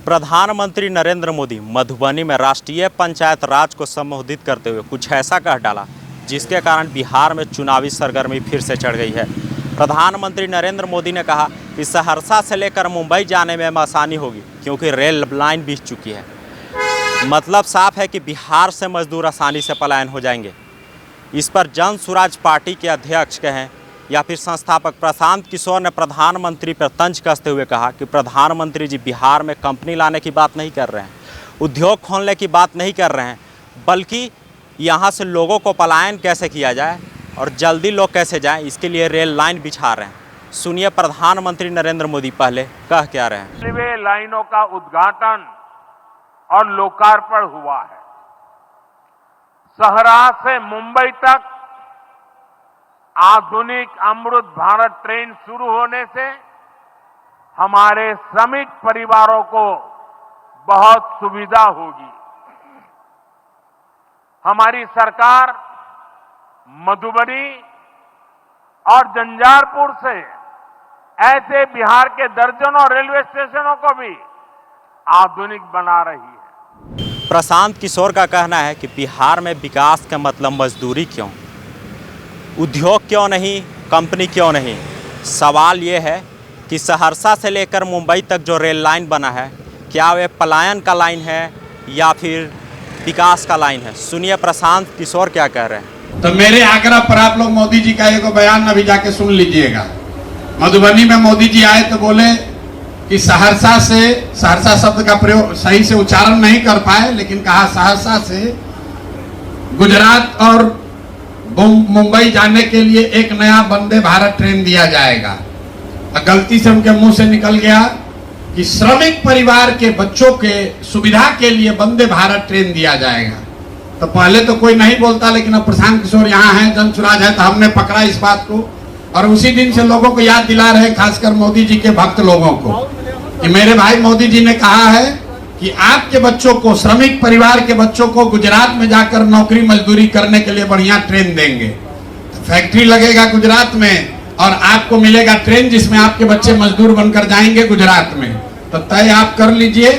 प्रधानमंत्री नरेंद्र मोदी मधुबनी में राष्ट्रीय पंचायत राज को संबोधित करते हुए कुछ ऐसा कह डाला जिसके कारण बिहार में चुनावी सरगर्मी फिर से चढ़ गई है। प्रधानमंत्री नरेंद्र मोदी ने कहा कि सहरसा से लेकर मुंबई जाने में आसानी होगी क्योंकि रेल लाइन बिछ चुकी है। मतलब साफ है कि बिहार से मजदूर आसानी से पलायन हो जाएंगे। इस पर जन स्वराज पार्टी के अध्यक्ष कहें या फिर संस्थापक प्रशांत किशोर ने प्रधानमंत्री पर तंज कसते हुए कहा कि प्रधानमंत्री जी बिहार में कंपनी लाने की बात नहीं कर रहे हैं, उद्योग खोलने की बात नहीं कर रहे हैं, बल्कि यहाँ से लोगों को पलायन कैसे किया जाए और जल्दी लोग कैसे जाएं, इसके लिए रेल लाइन बिछा रहे हैं। सुनिए प्रधानमंत्री नरेंद्र मोदी पहले कह क्या रहे हैं। रेलवे लाइनों का उद्घाटन और लोकार्पण हुआ है। सहरा से मुंबई तक आधुनिक अमृत भारत ट्रेन शुरू होने से हमारे श्रमिक परिवारों को बहुत सुविधा होगी। हमारी सरकार मधुबनी और झंझारपुर से ऐसे बिहार के दर्जनों रेलवे स्टेशनों को भी आधुनिक बना रही है। प्रशांत किशोर का कहना है कि बिहार में विकास का मतलब मजदूरी क्यों, उद्योग क्यों नहीं, कंपनी क्यों नहीं। सवाल ये है कि सहरसा से लेकर मुंबई तक जो रेल लाइन बना है, क्या वे पलायन का लाइन है या फिर विकास का लाइन है। सुनिए प्रशांत किशोर क्या कह रहे हैं। तो मेरे आग्रह पर आप लोग मोदी जी का एक बयान अभी जाके सुन लीजिएगा। मधुबनी में मोदी जी आए तो बोले कि सहरसा शब्द का प्रयोग सही से उच्चारण नहीं कर पाए, लेकिन कहा सहरसा से गुजरात और मुंबई जाने के लिए एक नया वंदे भारत ट्रेन दिया जाएगा। गलती से उनके मुंह से निकल गया कि श्रमिक परिवार के बच्चों के सुविधा के लिए वंदे भारत ट्रेन दिया जाएगा। तो पहले तो कोई नहीं बोलता, लेकिन अब प्रशांत किशोर यहाँ हैं, जन स्वराज है, तो हमने पकड़ा इस बात को और उसी दिन से लोगों को याद दिला रहे, खासकर मोदी जी के भक्त लोगों को, कि मेरे भाई मोदी जी ने कहा है कि आपके बच्चों को, श्रमिक परिवार के बच्चों को गुजरात में जाकर नौकरी मजदूरी करने के लिए बढ़िया ट्रेन देंगे। तो फैक्ट्री लगेगा गुजरात में और आपको मिलेगा ट्रेन जिसमें आपके बच्चे मजदूर बनकर जाएंगे गुजरात में। तो तय आप कर लीजिए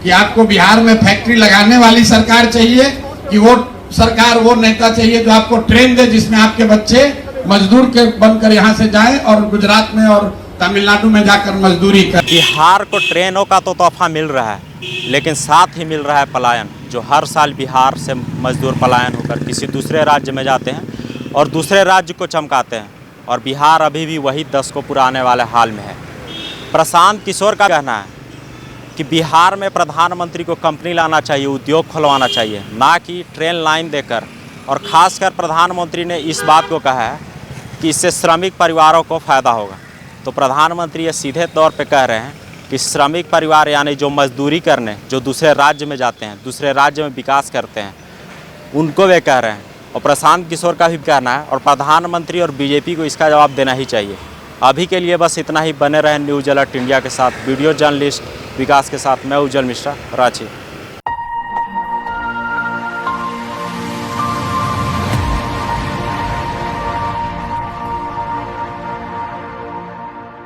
कि आपको बिहार में फैक्ट्री लगाने वाली सरकार चाहिए कि वो सरकार, वो नेता चाहिए जो आपको ट्रेन दे जिसमें आपके बच्चे मजदूर के बनकर यहाँ से जाएं और गुजरात में और तमिलनाडु में जाकर मजदूरी कर। बिहार को ट्रेनों का तो तोहफा मिल रहा है, लेकिन साथ ही मिल रहा है पलायन। जो हर साल बिहार से मजदूर पलायन होकर किसी दूसरे राज्य में जाते हैं और दूसरे राज्य को चमकाते हैं, और बिहार अभी भी वही दशकों पुराने वाले हाल में है। प्रशांत किशोर का कहना है कि बिहार में प्रधानमंत्री को कंपनी लाना चाहिए, उद्योग खुलवाना चाहिए, ना कि ट्रेन लाइन देकर। और ख़ासकर प्रधानमंत्री ने इस बात को कहा है कि इससे श्रमिक परिवारों को फ़ायदा होगा। तो प्रधानमंत्री ये सीधे तौर पे कह रहे हैं कि श्रमिक परिवार यानी जो मजदूरी करने, जो दूसरे राज्य में जाते हैं, दूसरे राज्य में विकास करते हैं, उनको वे कह रहे हैं। और प्रशांत किशोर का भी कहना है, और प्रधानमंत्री और बीजेपी को इसका जवाब देना ही चाहिए। अभी के लिए बस इतना ही। बने रहें न्यूज़ अलर्ट इंडिया के साथ। वीडियो जर्नलिस्ट विकास के साथ मैं उज्जवल मिश्रा, रांची।